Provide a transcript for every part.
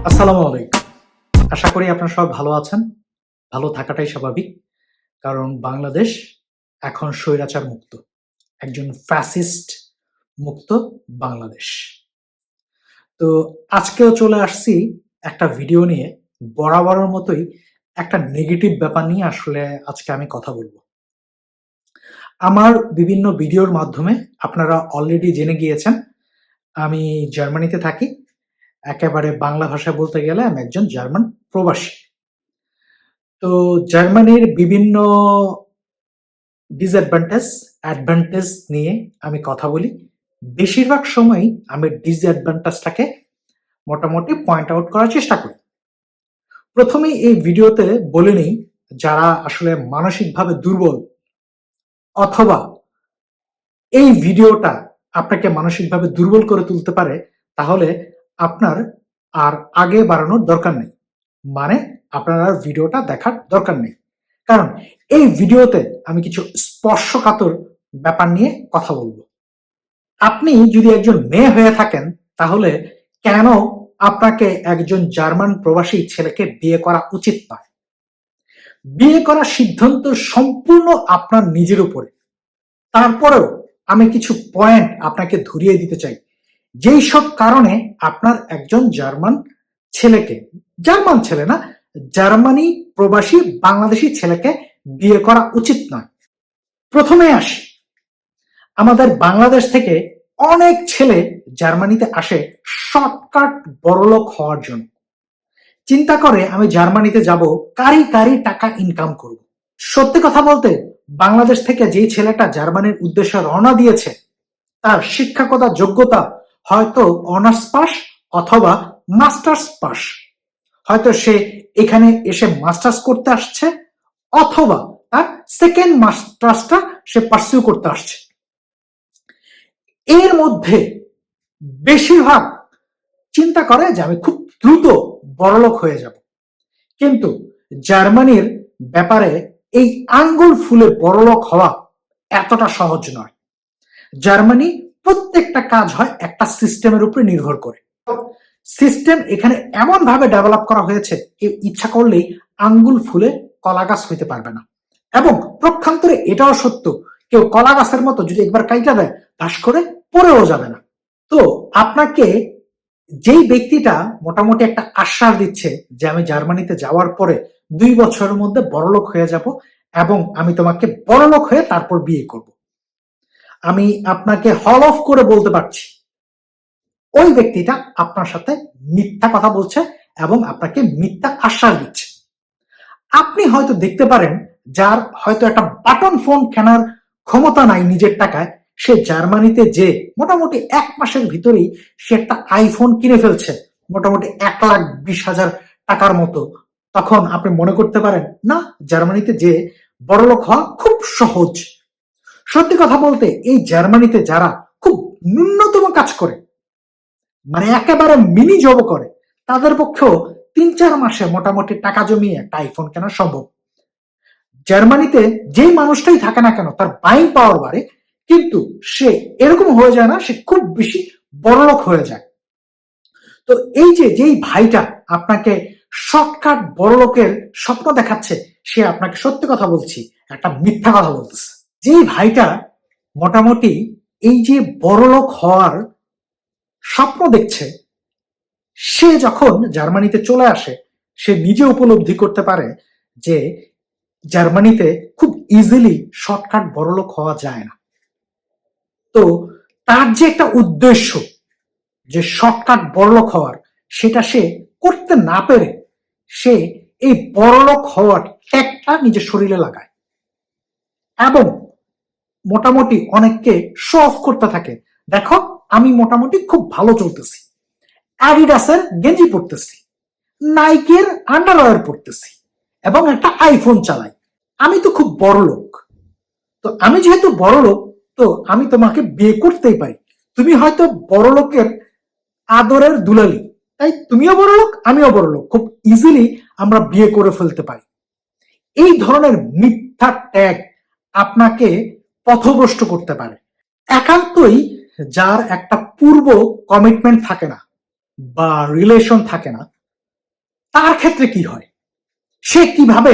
আসসালামু আলাইকুম। আশা করি আপনারা সবাই ভালো আছেন। ভালো থাকাটাই স্বাভাবিক। কারণ বাংলাদেশ এখন স্বৈরাচার মুক্ত। একজন ফ্যাসিস্ট মুক্ত বাংলাদেশ। তো আজকেও চলে আসছি একটা ভিডিও নিয়ে। বরাবরের মতোই একটা নেগেটিভ ব্যাপার নিয়ে আসলে আজকে আমি কথা বলব। আমার বিভিন্ন ভিডিওর মাধ্যমে আপনারা অলরেডি জেনে গিয়েছেন আমি জার্মানিতে থাকি। একেবারে বাংলা ভাষায় বলতে গেলে আমি একজন জার্মান প্রবাসী। তো জার্মানির বিভিন্ন ডিসঅ্যাডভান্টেজ, অ্যাডভান্টেজ নিয়ে আমি কথা বলি। বেশিরভাগ সময়ই আমি ডিসঅ্যাডভান্টেজটাকে মোটামুটি পয়েন্ট আউট করার চেষ্টা করি। প্রথমেই এই ভিডিওতে বলে নেই, যারা আসলে মানসিকভাবে দুর্বল অথবা এই ভিডিওটা আপনাকে মানসিকভাবে দুর্বল করে তুলতে পারে, তাহলে আপনার আর আগে বাড়ানোর দরকার নেই। মানে আপনার আর ভিডিওটা দেখার দরকার নেই। কারণ এই ভিডিওতে আমি কিছু স্পর্শকাতর ব্যাপার নিয়ে কথা বলবো। আপনি যদি একজন মেয়ে হয়ে থাকেন, তাহলে কেন আপনাকে একজন জার্মান প্রবাসী ছেলেকে বিয়ে করা উচিত নয়? বিয়ে করার সিদ্ধান্ত সম্পূর্ণ আপনার নিজের উপরে। তারপরেও আমি কিছু পয়েন্ট আপনাকে ধরিয়ে দিতে চাই, যেই সব কারণে আপনার একজন জার্মান ছেলে না, জার্মানি প্রবাসী বাংলাদেশি ছেলেকে বিয়ে করা উচিত নয়। প্রথমে আসি, আমাদের বাংলাদেশ থেকে অনেক ছেলে জার্মানিতে আসে শর্টকাট বড়লোক হওয়ার জন্য। চিন্তা করে আমি জার্মানিতে যাব, কারি টাকা ইনকাম করব। সত্যি কথা বলতে, বাংলাদেশ থেকে যেই ছেলেটা জার্মানির উদ্দেশ্যে রওনা দিয়েছে, তার শিক্ষাগত যোগ্যতা হয়তো অনার্স পাস অথবা মাস্টার্স পাস। হয়তো সে এখানে এসে মাস্টার্স করতে আসছে, অথবা তার সেকেন্ড মাস্টার্সটা সে পার্সিউ করতে আসছে। এর মধ্যে বেশিরভাগ চিন্তা করে যে আমি খুব দ্রুত বড়লোক হয়ে যাব। কিন্তু জার্মানির ব্যাপারে এই আঙ্গুল ফুলে বড়লোক হওয়া এতটা সহজ নয়। জার্মানি প্রত্যেকটা কাজ হয় একটা সিস্টেমের উপরে নির্ভর করে। সিস্টেম এখানে এমন ভাবে ডেভেলপ করা হয়েছে, কেউ ইচ্ছা করলেই আঙ্গুল ফুলে কলা গাছ হইতে পারবে না। এবং প্রক্ষান্তরে এটাও সত্য, কেউ কলা গাছের মতো যদি একবার কাইটা দেয়, ধাস করে পড়েও যাবে না। তো আপনাকে যেই ব্যক্তিটা মোটামুটি একটা আশ্বাস দিচ্ছে যে আমি জার্মানিতে যাওয়ার পরে 2 বছরের মধ্যে বড়লোক হয়ে যাব এবং আমি তোমাকে বড়লোক হয়ে তারপর বিয়ে করব, আমি আপনাকে হল অফ করে বলতে পারছি, ওই ব্যক্তিটা আপনার সাথে মিথ্যা কথা বলছে এবং আপনাকে মিথ্যা আশ্বাস দিচ্ছে। আপনি হয়তো দেখতে পারেন, যার হয়তো একটা বাটন ফোন কেনার ক্ষমতা নাই নিজের টাকায়, সে জার্মানিতে যে মোটামুটি 1 মাসের ভিতরেই সে একটা আইফোন কিনে ফেলছে মোটামুটি 1,20,000 টাকার মতো। তখন আপনি মনে করতে পারেন, না, জার্মানিতে যে বড়লোক হওয়া খুব সহজ। সত্যি কথা বলতে, এই জার্মানিতে যারা খুব ন্যূনতম কাজ করে, মানে একেবারে মিনি জব করে, তাদের পক্ষেও 3-4 মাসে মোটামুটি টাকা জমিয়ে একটা আইফোন কেনা সম্ভব। জার্মানিতে যেই মানুষটাই থাকে না কেন, তার বাইং পাওয়ার বাড়ে, কিন্তু সে এরকম হয়ে যায় না সে খুব বেশি বড়লোক হয়ে যায়। তো এই যে যেই ভাইটা আপনাকে শর্টকাট বড়লোকের স্বপ্ন দেখাচ্ছে, সে আপনাকে সত্যি কথা বলছি একটা মিথ্যা কথা বলতেছে। যেই ভাইটা মোটামুটি এই যে বড়লোক হওয়ার স্বপ্ন দেখছে, সে যখন জার্মানিতে চলে আসে, সে নিজে উপলব্ধি করতে পারে যে জার্মানিতে খুব ইজিলি শর্টকাট বড়লোক হওয়া যায় না। তো তার যে একটা উদ্দেশ্য যে শর্টকাট বড়লোক হওয়ার, সেটা সে করতে না পেরে সে এই বড়লোক হওয়ার ট্যাগটা নিজের শরীরে লাগায় এবং মোটামুটি অনেককে শো অফ করতে থাকে, দেখো আমি মোটামুটি খুব ভালো চলতেছি, অ্যাডিডাসের গেঞ্জি পরতেছি, নাইকের আন্ডারওয়্যার পরতেছি এবং একটা আইফোন চালাই, আমি তো খুব বড় লোক। তো আমি যেহেতু বড় লোক, তো আমি তোমাকে বিয়ে করতেই পারি। তুমি হয়তো বড় লোকের আদরের দুলালি, তাই তুমিও বড় লোক আমিও বড় লোক, খুব ইজিলি আমরা বিয়ে করে ফেলতে পারি। এই ধরনের মিথ্যা ট্যাগ আপনাকে পথভ্রষ্ট করতে পারে। একান্তই যার একটা পূর্ব কমিটমেন্ট থাকে না বা রিলেশন থাকে না, তার ক্ষেত্রে কি হয়, সে কিভাবে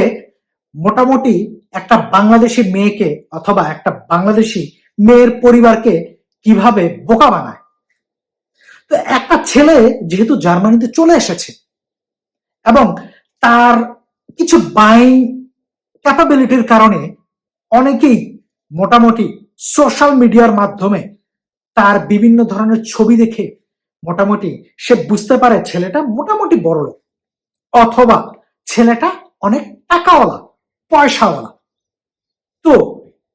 মোটামুটি একটা বাংলাদেশি মেয়েকে অথবা একটা বাংলাদেশি মেয়ের পরিবারকে কিভাবে বোকা বানায়। তো একটা ছেলে যেহেতু জার্মানিতে চলে এসেছে এবং তার কিছু বাইং ক্যাপাবিলিটির কারণে অনেকেই মোটামুটি সোশ্যাল মিডিয়ার মাধ্যমে তার বিভিন্ন ধরনের ছবি দেখে মোটামুটি সে বুঝতে পারে ছেলেটা মোটামুটি বড়লোক অথবা ছেলেটা অনেক টাকাওয়ালা, পয়সাওয়ালা। তো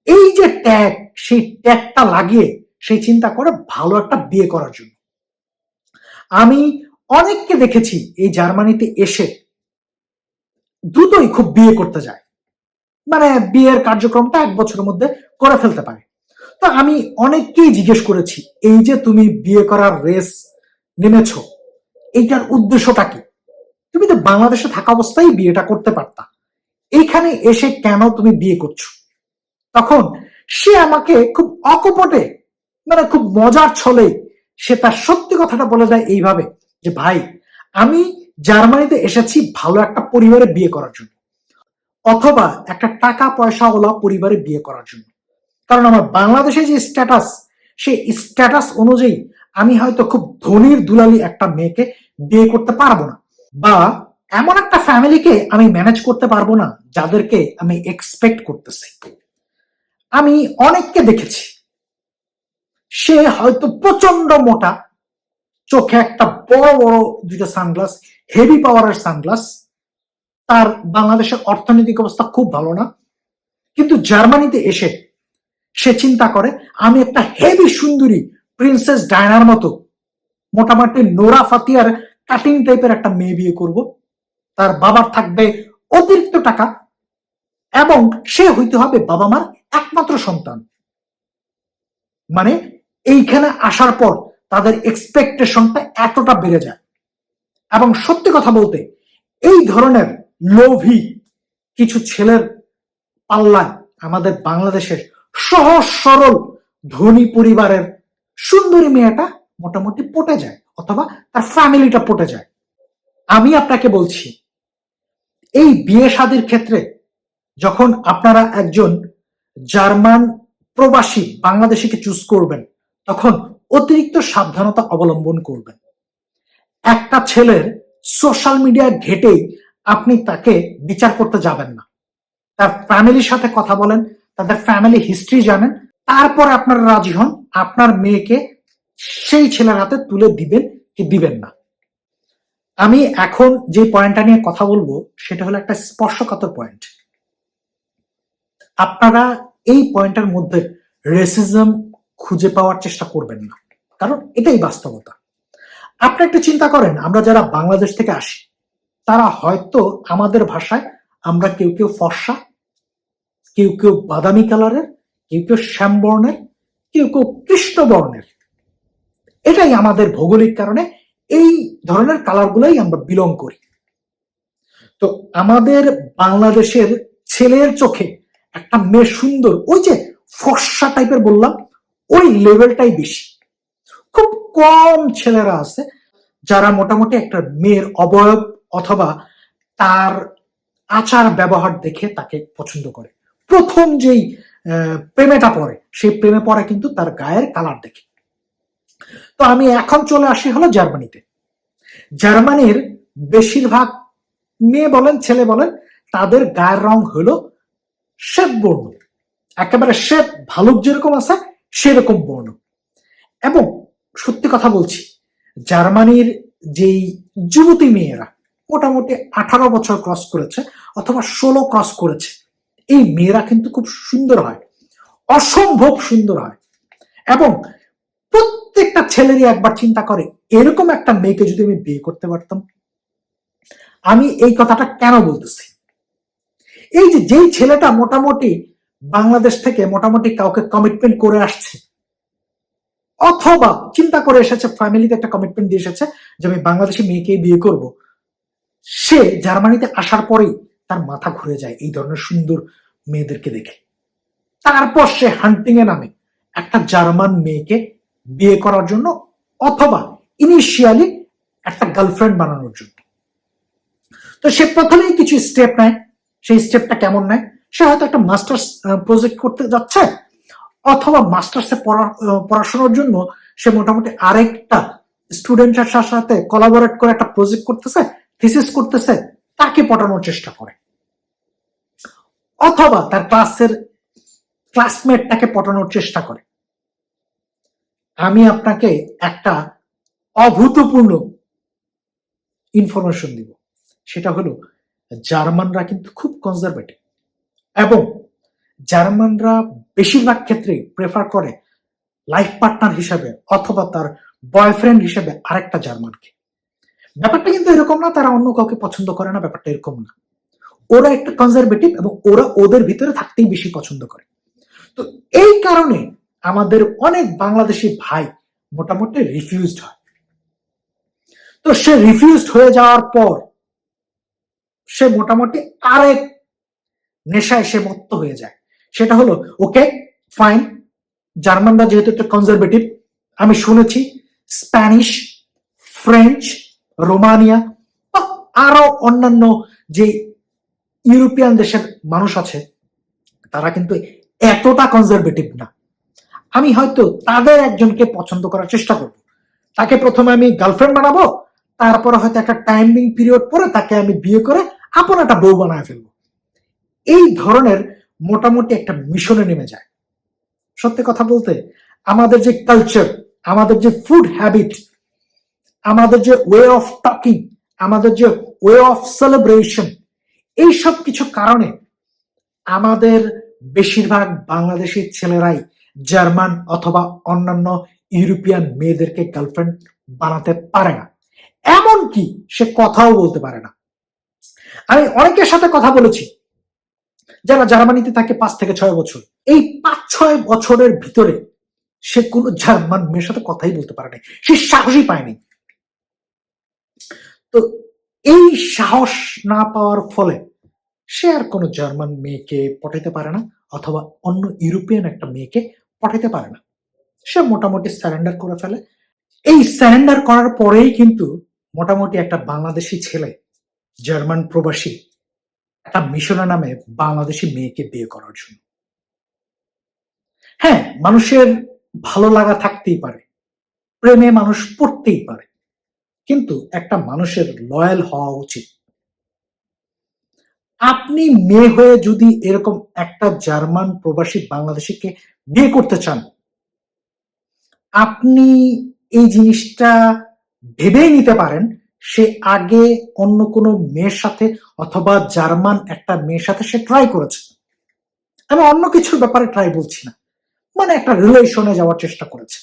এই যে ট্যাগ, সেই ট্যাগটা লাগিয়ে সে চিন্তা করে ভালো একটা বিয়ে করার জন্য। আমি অনেককে দেখেছি এই জার্মানিতে এসে দ্রুতই খুব বিয়ে করতে যায়, মানে বিয়ের কার্যক্রমটা 1 বছরের মধ্যে করে ফেলতে পারে। তো আমি অনেককেই জিজ্ঞেস করেছি, এই যে তুমি বিয়ে করার রেস নেমেছ, এইটার উদ্দেশ্যটা কি? তুমি তো বাংলাদেশে থাকা অবস্থায় বিয়েটা করতে পারতা, এইখানে এসে কেন তুমি বিয়ে করছো? তখন সে আমাকে খুব অকপটে, মানে খুব মজার ছলে সে তার সত্যি কথাটা বলে দেয় এইভাবে যে, ভাই আমি জার্মানিতে এসেছি ভালো একটা পরিবারে বিয়ে করার জন্য অথবা একটা টাকা পয়সাওয়ালা পরিবারে বিয়ে করার জন্য। কারণ আমার বাংলাদেশে যে স্ট্যাটাস, সেই স্ট্যাটাস অনুযায়ী আমি হয়তো খুব ধনীর দুলালি একটা মেয়েকে বিয়ে করতে পারবো না, বা এমন একটা ফ্যামিলিকে আমি ম্যানেজ করতে পারবো না যাদেরকে আমি এক্সপেক্ট করতেছি। আমি অনেককে দেখেছি, সে হয়তো প্রচন্ড মোটা, চোখে একটা বড় বড় 2টা সানগ্লাস, হেভি পাওয়ারের সানগ্লাস, তার বাংলাদেশের অর্থনৈতিক অবস্থা খুব ভালো না, কিন্তু জার্মানিতে এসে সে চিন্তা করে আমি একটা হেভি সুন্দরী প্রিন্সেস ডায়নার মতো মোটামুটি নোরা ফাতিয়ার কাটিং টাইপের একটা মেয়ে বিয়ে করব, তার বাবার থাকবে অতিরিক্ত টাকা এবং সে হইতে হবে বাবা মার একমাত্র সন্তান। মানে এইখানে আসার পর তাদের এক্সপেকটেশনটা এতটা বেড়ে যায়। এবং সত্যি কথা বলতে এই ধরনের লোভী কিছু ছেলের পাল্লায় আমাদের বাংলাদেশের সহজ সরল ধনী পরিবারের সুন্দরী মেয়েটা মোটামুটি পটে যায় অথবা তার ফ্যামিলিটা পটে যায়। আমি আপনাকে বলছি, এই বিয়ে শাদীর ক্ষেত্রে যখন আপনারা একজন জার্মান প্রবাসী বাংলাদেশিকে চুজ করবেন, তখন অতিরিক্ত সাবধানতা অবলম্বন করবেন। একটা ছেলের সোশ্যাল মিডিয়া ঘেটেই আপনি তাকে বিচার করতে যাবেন না। তার ফ্যামিলির সাথে কথা বলেন, তাদের ফ্যামিলি হিস্ট্রি জানেন, তারপরে আপনারা রাজি হন আপনার মেয়েকে সেই ছেলের হাতে তুলে দিবেন কি দিবেন না। আমি এখন যে পয়েন্টটা নিয়ে কথা বলবো সেটা হলো একটা স্পর্শকাতর পয়েন্ট। আপনারা এই পয়েন্টের মধ্যে রেসিজম খুঁজে পাওয়ার চেষ্টা করবেন না, কারণ এটাই বাস্তবতা। আপনি একটা চিন্তা করেন, আমরা যারা বাংলাদেশ থেকে আসি তারা হয়তো আমাদের ভাষায় আমরা কেউ কেউ ফর্সা, কেউ কেউ বাদামি কালারের, কেউ কেউ শ্যামবর্ণের, কেউ কেউ কৃষ্ণবর্ণের। এটাই আমাদের ভৌগোলিক কারণে এই ধরনের কালারগুলোই আমরা বিলং করি। তো আমাদের বাংলাদেশের ছেলের চোখে একটা মেয়ে সুন্দর, ওই যে ফর্সা টাইপের বললাম, ওই লেভেলটাই বেশি। খুব কম ছেলেরা আছে যারা মোটামুটি একটা মেয়ের অবয়ব অথবা তার আচার ব্যবহার দেখে তাকে পছন্দ করে। প্রথম যেই প্রেমেটা পড়ে, সেই প্রেমে পড়ে কিন্তু তার গায়ের কালার দেখে। তো আমি এখন চলে আসি হলো জার্মানিতে। জার্মানির বেশিরভাগ মেয়ে বলেন ছেলে বলেন, তাদের গায়ের রং হলো শ্বেত বর্ণ, একেবারে শ্বেত ভালুক যেরকম আছে সেরকম বর্ণ। এবং সত্যি কথা বলছি, জার্মানির যেই যুবতী মেয়েরা মোটামুটি 18 বছর ক্রস করেছে অথবা 16 ক্রস করেছে, এই মেয়েরা কিন্তু খুব সুন্দর হয়, অসম্ভব সুন্দর হয়। এবং প্রত্যেকটা ছেলেরই একবার চিন্তা করে এরকম একটা মেয়েকে যদি আমি বিয়ে করতে পারতাম। আমি এই কথাটা কেন বলতেছি, এই যে যেই ছেলেটা মোটামুটি বাংলাদেশ থেকে মোটামুটি কাউকে কমিটমেন্ট করে আসছে অথবা চিন্তা করে এসেছে, ফ্যামিলিতে একটা কমিটমেন্ট দিয়ে এসেছে যে আমি বাংলাদেশি মেয়েকে বিয়ে করব, সে জার্মানিতে আসার পরেই তার মাথা ঘুরে যায় এই ধরনের সুন্দর মেয়েদেরকে দেখে। তারপর সে হান্টিং এ নামে একটা জার্মান মেয়েকে বিয়ে করার জন্য অথবা ইনিশিয়ালি একটা গার্লফ্রেন্ড বানানোর জন্য। তো সে প্রথমেই কিছু স্টেপ নেয়। সেই স্টেপটা কেমন নেয়? সে হয়তো একটা মাস্টার্স প্রজেক্ট করতে যাচ্ছে, অথবা মাস্টার্সে পড়াশোনার জন্য সে মোটামুটি আরেকটা স্টুডেন্টের সাথে কোলাবোরেট করে একটা প্রজেক্ট করতেছে, থিসিস করতেছে, তাকে পড়ানোর চেষ্টা করে, অথবা তার ক্লাসের ক্লাসমেটটাকে পড়ানোর চেষ্টা করে। আমি আপনাকে একটা অভূতপূর্ণ ইনফরমেশন দিব, সেটা হলো জার্মানরা কিন্তু খুব কনজারভেটিভ, এবং জার্মানরা বেশিরভাগ ক্ষেত্রে প্রেফার করে লাইফ পার্টনার হিসাবে অথবা তার বয়ফ্রেন্ড হিসেবে আরেকটা জার্মানকে। ব্যাপারটা কিন্তু এরকম না তারা অন্য কাউকে পছন্দ করে না, ব্যাপারটা এরকম না। ওরা একটা কনজারভেটিভ এবং ওরা ওদের ভিতরে থাকতেই বেশি পছন্দ করে। তো এই কারণে আমাদের অনেক বাংলাদেশি ভাই মোটামুটি রিফিউজড হয়। তো সে রিফিউজড হয়ে যাওয়ার পর সে মোটামুটি আরেক নেশায় সে মত্ত হয়ে যায়। সেটা হলো, ওকে ফাইন, জার্মানরা যেহেতু একটা কনজারভেটিভ, আমি শুনেছি স্প্যানিশ, ফ্রেঞ্চ, রোমানিয়া বা আরো অন্যান্য যে ইউরোপিয়ান দেশের মানুষ আছে তারা কিন্তু এতটা কনজারভেটিভ না। আমি হয়তো তাদের একজনকে পছন্দ করার চেষ্টা করব, তাকে প্রথমে আমি গার্লফ্রেন্ড বানাবো, তারপরে হয়তো একটা টাইমিং পিরিয়ড পরে তাকে আমি বিয়ে করে আপন একটা বউ বানায় ফেলবো। এই ধরনের মোটামুটি একটা মিশনে নেমে যায়। সত্যি কথা বলতে আমাদের যে কালচার, আমাদের যে ফুড হ্যাবিট, আমাদের যে ওয়ে অফ টকিং, আমাদের যে ওয়ে অফ সেলিব্রেশন, এইসব কিছু কারণে আমাদের বেশিরভাগ বাংলাদেশি ছেলেরাই জার্মান অথবা অন্যান্য ইউরোপিয়ান মেয়েদেরকে গার্লফ্রেন্ড বানাতে পারে না, এমনকি সে কথাও বলতে পারে না। আমি অনেকের সাথে কথা বলেছি যারা জার্মানিতে থাকে 5 থেকে 6 বছর। এই 5-6 বছরের ভিতরে সে কোনো জার্মান মেয়ের সাথে কথাই বলতে পারে নাই, সে সাহসই পায়নি। তো এই সাহস না পাওয়ার ফলে সে আর কোনো জার্মান মেয়েকে পটাইতে পারে না, অথবা অন্য ইউরোপিয়ান একটা মেয়েকে পটাইতে পারে না। সে মোটামুটি স্যারেন্ডার করে ফেলে। এই স্যারেন্ডার করার পরেই কিন্তু মোটামুটি একটা বাংলাদেশি ছেলে, জার্মান প্রবাসী, একটা মিশনা নামে বাংলাদেশি মেয়েকে বিয়ে করার জন্য। হ্যাঁ, মানুষের ভালো লাগা থাকতেই পারে, প্রেমে মানুষ পড়তেই পারে, কিন্তু একটা মানুষের লয়াল হওয়া উচিত। আপনি মেয়ে হয়ে যদি এরকম একটা জার্মান প্রবাসী বাংলাদেশিকে বিয়ে করতে চান, আপনি এই জিনিসটা ভেবেই নিতে পারেন সে আগে অন্য কোনো মেয়ের সাথে অথবা জার্মান একটা মেয়ের সাথে সে ট্রাই করেছে। আমি অন্য কিছুর ব্যাপারে ট্রাই বলছি না, মানে একটা রিলেশনে যাওয়ার চেষ্টা করেছে।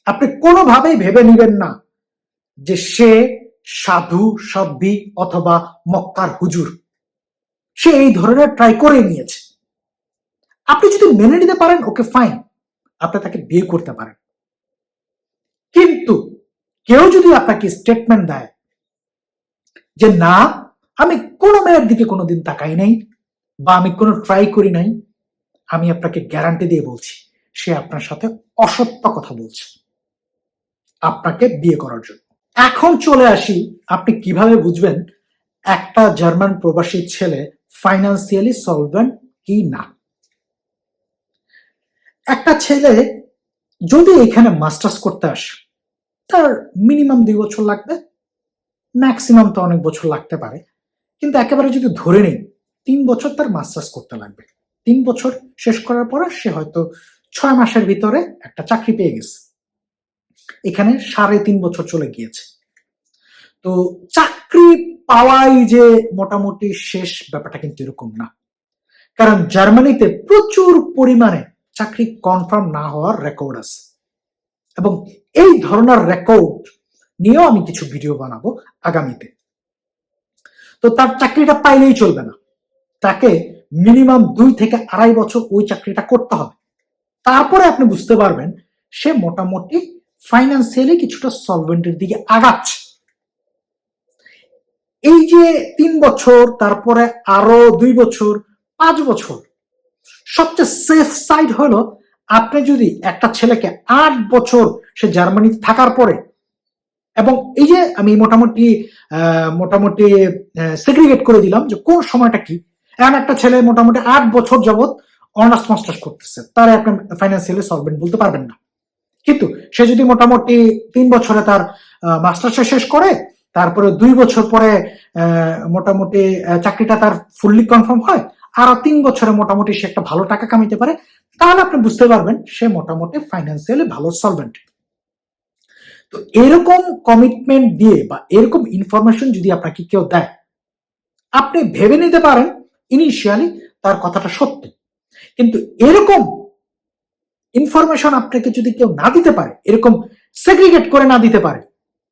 আপনি কোনোভাবেই ভেবে নিবেন না যে সে সাধু সাধ্বী অথবা মক্কার হুজুর, সে এই ধরনের ট্রাই করে নিয়েছে। আপনি যদি মেনে নিতে পারেন, ওকে ফাইন, আপনি তাকে বিয়ে করতে পারেন। কিন্তু কেউ যদি আপনাকে স্টেটমেন্ট দেয় যে না, আমি কোনো মেয়ের দিকে কোনোদিন তাকাই নাই বা আমি কোনো ট্রাই করি নাই, আমি আপনাকে গ্যারান্টি দিয়ে বলছি সে আপনার সাথে অসত্য কথা বলছে আপনাকে বিয়ে করার জন্য। এখন চলে আসি, আপনি কিভাবে বুঝবেন একটা জার্মান প্রবাসী ছেলে ফাইন্যান্সিয়ালি সলভেন্ট কি না। একটা ছেলে যদি এখানে মাস্টার্স করতে আসে, তার মিনিমাম 2 বছর লাগবে, ম্যাক্সিমাম তো অনেক বছর লাগতে পারে, কিন্তু একেবারে যদি ধরে নেই 3 বছর তার মাস্টার্স করতে লাগবে। 3 বছর শেষ করার পরে সে হয়তো 6 মাসের ভিতরে একটা চাকরি পেয়ে গেছে। এখানে 3.5 বছর চলে গিয়েছে। তো চাকরি পাওয়াই যে মোটামুটি শেষ, ব্যাপারটা কিন্তু এরকম না। কারণ জার্মানিতে প্রচুর পরিমাণে চাকরি কনফার্ম না হওয়ার রেকর্ড আছে, এবং এই ধরনের রেকর্ড নিয়েও আমি কিছু ভিডিও বানাবো আগামীতে। তো তার চাকরিটা পাইলেই চলবে না, তাকে মিনিমাম 2 থেকে 2.5 বছর ওই চাকরিটা করতে হবে। তারপরে আপনি বুঝতে পারবেন সে মোটামুটি ফাইন্যান্সিয়ালি কিছুটা সলভেন্টের দিকে আগাচ্ছে। এই যে 3 বছর, তারপরে আরো 2 বছর, 5 বছর, সবচেয়ে সেফ সাইড হলো আপনি যদি একটা ছেলেকে 8 বছর সে জার্মানিতে থাকার পরে এবং এই যে আমি মোটামুটি মোটামুটি সেগ্রিগেট করে দিলাম যে কোন সময়টা কি। এখন একটা ছেলে মোটামুটি 8 বছর যাবত অনার্স মাস্টার্স করতেছে, তার আপনি ফাইন্যান্সিয়ালি সলভেন্ট বলতে পারবেন না। কিন্তু সে যদি মোটামুটি 3 বছরে তার মাস্টার্স শেষ করে, তারপরে 2 বছর পরে মোটামুটি চাকরিটা তার ফুললি কনফার্ম হয়, আর 3 বছরে মোটামুটি সে একটা ভালো টাকা কামাইতে পারে, তাহলে আপনি বুঝতে পারবেন সে মোটামুটি ফাইন্যান্সিয়ালি ভালো সলভেন্ট। তো এরকম কমিটমেন্ট দিয়ে বা এরকম ইনফরমেশন যদি আপনাকে কেউ দেয়, আপনি ভেবে নিতে পারেন ইনিশিয়ালি তার কথাটা সত্য। কিন্তু এরকম ইনফরমেশন আপনাকে যদি কেউ না দিতে পারে, এরকম সেগ্রিগেট করে না দিতে পারে,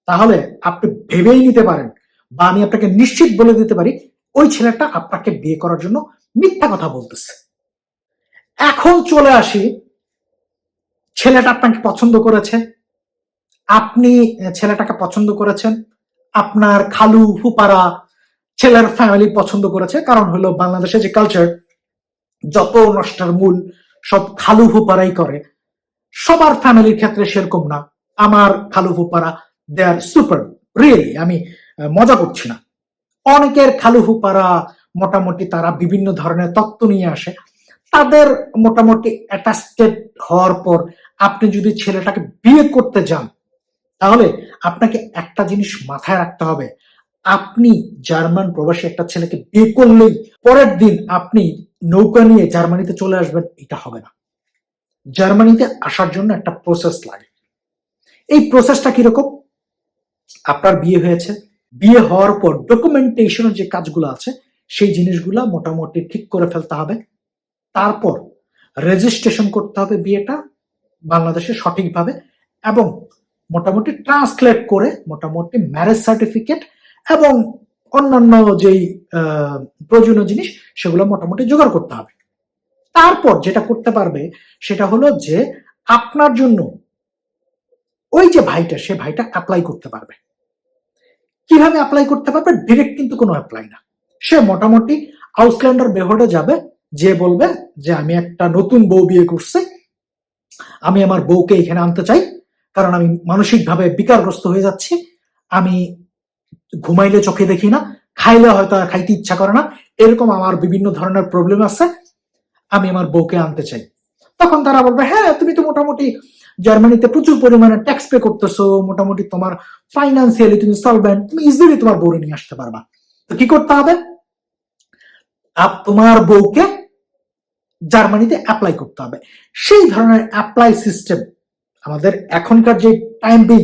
তাহলে আপনি ভেবেই নিতে পারেন বা আমি আপনাকে নিশ্চিত বলে দিতে পারি ওই ছেলেটা আপনাকে বিয়ে করার জন্য মিথ্যা কথা বলতেছে। এখন চলে আসি, ছেলেটা আপনাকে পছন্দ করেছে, আপনি ছেলেটাকে পছন্দ করেছেন, আপনার খালু ফুপারা ছেলের ফ্যামিলি পছন্দ করেছে। কারণ হলো বাংলাদেশে যে কালচার, যত নষ্টের মূল সব খালু ফুপারাই করে। সবার ফ্যামিলির ক্ষেত্রে সেরকম না। আমার খালু ফুপারা দে আর সুপার, রিয়েলি, আমি মজা করছি না। অনেকের খালু ফুপারা মোটামুটি তারা বিভিন্ন ধরনের তত্ত্ব নিয়ে আসে। তাদের মোটামুটি অ্যাটাচড হওয়ার পর আপনি যদি ছেলেটাকে বিয়ে করতে যান, তাহলে আপনাকে একটা জিনিস মাথায় রাখতে হবে, আপনি জার্মান প্রবাসী একটা ছেলেকে বিয়ে করলেই পরের দিন আপনি নৌকা নিয়ে জার্মানিতে চলে আসবেন, এটা হবে না। জার্মানিতে আসার জন্য একটা প্রসেস লাগে। এই প্রসেসটা কিরকম? আপনার বিয়ে হয়েছে, বিয়ে হওয়ার পর ডকুমেন্টেশনের যে কাজগুলো আছে সেই জিনিসগুলো মোটামুটি ঠিক করে ফেলতে হবে। তারপর রেজিস্ট্রেশন করতে হবে বিয়েটা বাংলাদেশে সঠিকভাবে, এবং মোটামুটি ট্রান্সলেট করে মোটামুটি ম্যারেজ সার্টিফিকেট এবং অন্যান্য যেই প্রয়োজনীয় জিনিস সেগুলো মোটামুটি জোগাড় করতে হবে। তারপর যেটা করতে পারবে সেটা হলো যে আপনার জন্য ওই যে ভাইটা, সে ভাইটা অ্যাপ্লাই করতে পারবে। কিভাবে অ্যাপ্লাই করতে পারবে? ডিরেক্ট কিন্তু কোনো অ্যাপ্লাই না। সে মোটামুটি আউসল্যান্ডার বেহোর্ডে যাবে, যে বলবে যে আমি একটা নতুন বউ বিয়ে করছি, আমি আমার বউকে এখানে আনতে চাই, কারণ আমি মানসিকভাবে বিকারগ্রস্ত হয়ে যাচ্ছি, আমি ঘুমাইলে চোখে দেখি না, খাইলে হয়তো খাইতে ইচ্ছা করে না, এরকম আমার বিভিন্ন ধরনের প্রবলেম আছে, আমি আমার বউকে আনতে চাই। তখন তারা বলবে হ্যাঁ তুমি তো মোটামুটি জার্মানিতে প্রচুর পরিমাণে ট্যাক্স পে করতেছো, মোটামুটি তোমার ফাইন্যান্সিয়ালি তুমি সলভেন্ট, তুমি ইজিলি তোমার বউরে নিয়ে আসতে পারবা। তো কি করতে হবে? তোমার বউকে জার্মানিতে অ্যাপ্লাই করতে হবে। সেই ধরনের অ্যাপ্লাই সিস্টেম আমাদের এখনকার যে টাইম বিং,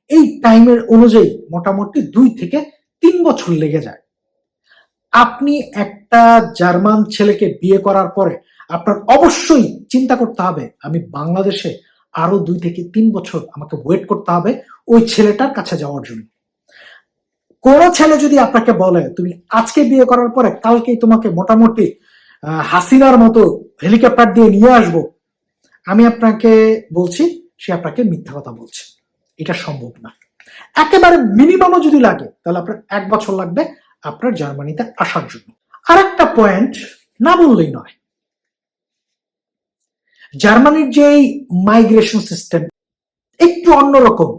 এই টাইমের অনুযায়ী মোটামুটি 2 থেকে 3 বছর লেগে যায়। আপনি একটা জার্মান ছেলেকে বিয়ে করার পরে আপনার অবশ্যই চিন্তা করতে হবে আমি বাংলাদেশে আরো 2 থেকে 3 বছর আমাকে ওয়েট করতে হবে ওই ছেলেটার কাছে যাওয়ার জন্য। কোন ছেলে যদি আপনাকে বলে তুমি আজকে বিয়ে করার পরে কালকেই তোমাকে মোটামুটি হাসিনার মতো হেলিকপ্টার দিয়ে নিয়ে আসবো, আমি আপনাকে বলছি সে আপনাকে মিথ্যা কথা বলছে। এটা সম্ভব না। একেবারে মিনিমামও যদি লাগে তাহলে আপনার 1 বছর লাগবে আপনার জার্মানিতে আসার জন্য। আর একটা পয়েন্ট না বললেই নয়, জার্মানির যে মাইগ্রেশন সিস্টেম একটু অন্যরকম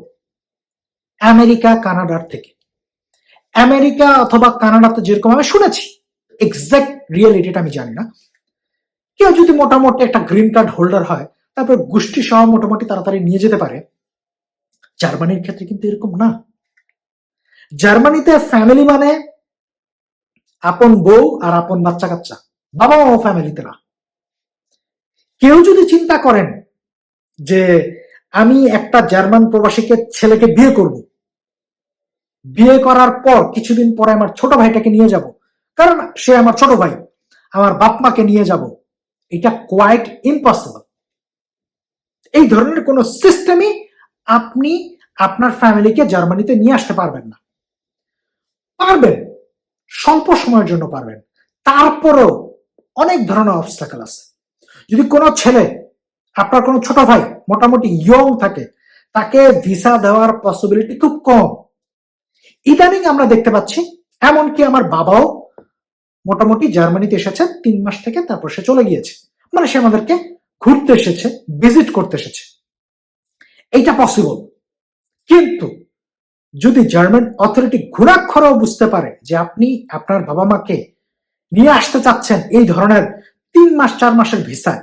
আমেরিকা কানাডার থেকে। আমেরিকা অথবা কানাডাতে যেরকম আমি শুনেছি, এক্সাক্ট রিয়েলিটিটা আমি জানি না, কেউ যদি মোটামুটি একটা গ্রিন কার্ড হোল্ডার হয় তারপর গোষ্ঠী সহ মোটামুটি তাড়াতাড়ি নিয়ে যেতে পারে। জার্মানির ক্ষেত্রে কিন্তু এরকম না। জার্মানিতে ফ্যামিলি মানে আপন বউ আর আপন বাচ্চা কাচ্চা, বাবা মা ফ্যামিলিতে না। কেউ যদি চিন্তা করেন যে আমি একটা জার্মান প্রবাসীকে ছেলেকে বিয়ে করব, বিয়ে করার পর কিছুদিন পরে আমার ছোট ভাইটাকে নিয়ে যাব, কারণ সে আমার ছোট ভাই, আমার বাপ মাকে নিয়ে যাব, এটা কোয়াইট ইম্পসিবল। এই ধরনের কোন সিস্টেমই আপনি আপনার ফ্যামিলিকে জার্মানিতে নিয়ে আসতে পারবেন না। পারবেন, স্বল্প সময়ের জন্য পারবেন, তারপরেও অনেক ধরনের অবস্টাকেল আছে। যদি কোনো ছেলে, আপনার কোনো ছোট ভাই মোটামুটি ইয়ং থাকে, তাকে ভিসা দেওয়ার পসিবিলিটি খুব কম। ইদানিং আমরা দেখতে পাচ্ছি, এমনকি আমার বাবাও মোটামুটি জার্মানিতে এসেছে 3 মাস থেকে, তারপর সে চলে গিয়েছে, মানে সে আমাদেরকে ঘুরতে এসেছে, ভিজিট করতে এসেছে। এইটা পসিবল। কিন্তু যদি জার্মান অথরিটি ঘুণাক্ষরেও বুঝতে পারে যে আপনি আপনার বাবা মাকে নিয়ে আসতে চাচ্ছেন এই ধরনের 3 মাস 4 মাসের ভিসায়,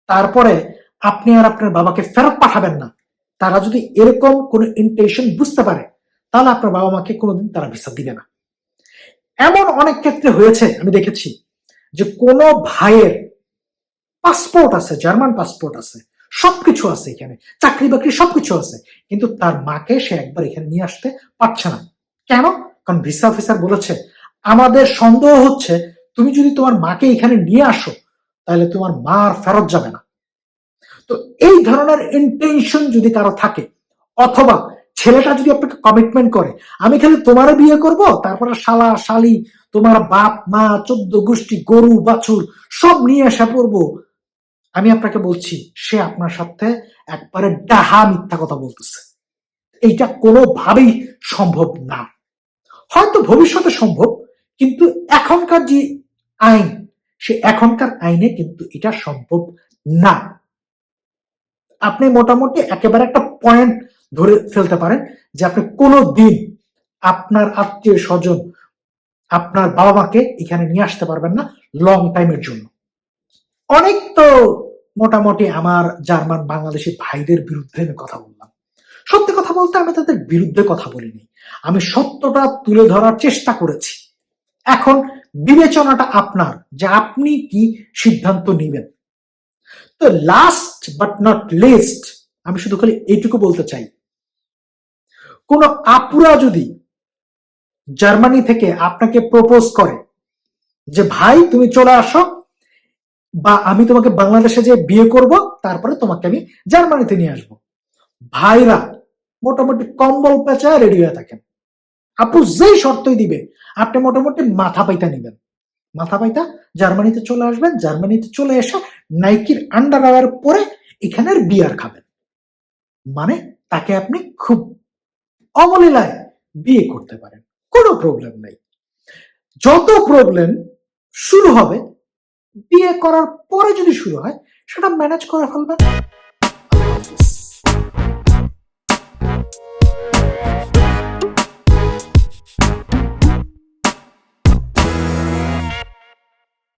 তারপরে আপনি আর আপনার বাবাকে ফেরত পাঠাবেন না, তারা যদি এরকম কোনো ইন্টেনশন বুঝতে পারে, তাহলে আপনার বাবা মাকে কোনোদিন তারা ভিসা দিবে না। এমন অনেক ক্ষেত্রে হয়েছে, আমি দেখেছি যে কোনো ভাইয়ের পাসপোর্ট আছে, জার্মান পাসপোর্ট আছে, সবকিছু আছে, এখানে চাকরি বাকরি সবকিছু আছে, কিন্তু তার মাকে সে একবার এখানে নিয়ে আসতে পারছে না। কেন? কারণ ভিসা অফিসার বলেছে, আমাদের সন্দেহ হচ্ছে তুমি যদি তোমার মাকে এখানে নিয়ে আসো তাহলে তোমার মা আর ফেরত যাবে না। তো এই ধরনের ইন্টেনশন যদি কারো থাকে, অথবা ছেলেটা যদি আপনাকে কমিটমেন্ট করে আমি খালি তোমার বিয়ে করব, তারপরে শালা শালি তোমার বাপ মা 14 গোষ্ঠী গরু বাছুর সব নিয়ে এসে পড়বো, আমি আপনাকে বলছি সে আপনার সাথে একবারে ডাহা মিথ্যা কথা বলতেছে। এইটা কোনোভাবেই সম্ভব না। হয়তো ভবিষ্যতে সম্ভব, কিন্তু এখনকার যে আইন, সে এখনকার আইনে কিন্তু এটা সম্ভব না। আপনি মোটামুটি একেবারে একটা পয়েন্ট ধরে ফেলতে পারেন যে আপনি কোনো দিন আপনার আত্মীয় স্বজন, আপনার বাবা মাকে এখানে নিয়ে আসতে পারবেন না লং টাইমের জন্য। অনেক তো মোটামুটি আমার জার্মান বাংলাদেশি ভাইদের বিরুদ্ধে আমি কথা বললাম। সত্যি কথা বলতে আমি তাদের বিরুদ্ধে কথা বলিনি, আমি সত্যটা তুলে ধরার চেষ্টা করেছি। এখন বিবেচনাটা আপনার, যে আপনি কি সিদ্ধান্ত নেবেন। তো লাস্ট বাট নট লিস্ট আমি শুধু খালি এইটুকু বলতে চাই, কোন আপুরা যদি জার্মানি থেকে আপনাকে প্রপোজ করে যে ভাই তুমি চলে আসো, বা আমি তোমাকে বাংলাদেশে যে বিয়ে করব, তারপরে তোমাকে আমি জার্মানিতে নিয়ে আসবো, ভাইরা মোটামুটি কম্বল পেঁচায় রেডি হয়ে থাকেন। আপু যেই শর্তই দিবে আপনি মোটামুটি মাথা পাইতা নিবেন, মাথা পাইতা জার্মানিতে চলে আসবেন, জার্মানিতে চলে এসে নাইকির আন্ডারওয়্যার পরে এখানের বিয়ার খাবেন, মানে তাকে আপনি খুব অবলীলায় বিয়ে করতে পারেন, কোনো প্রবলেম নাই। যত প্রবলেম শুরু হবে বিয়ে করার পরে যদি শুরু হয়, সেটা ম্যানেজ করে ফেলবেন।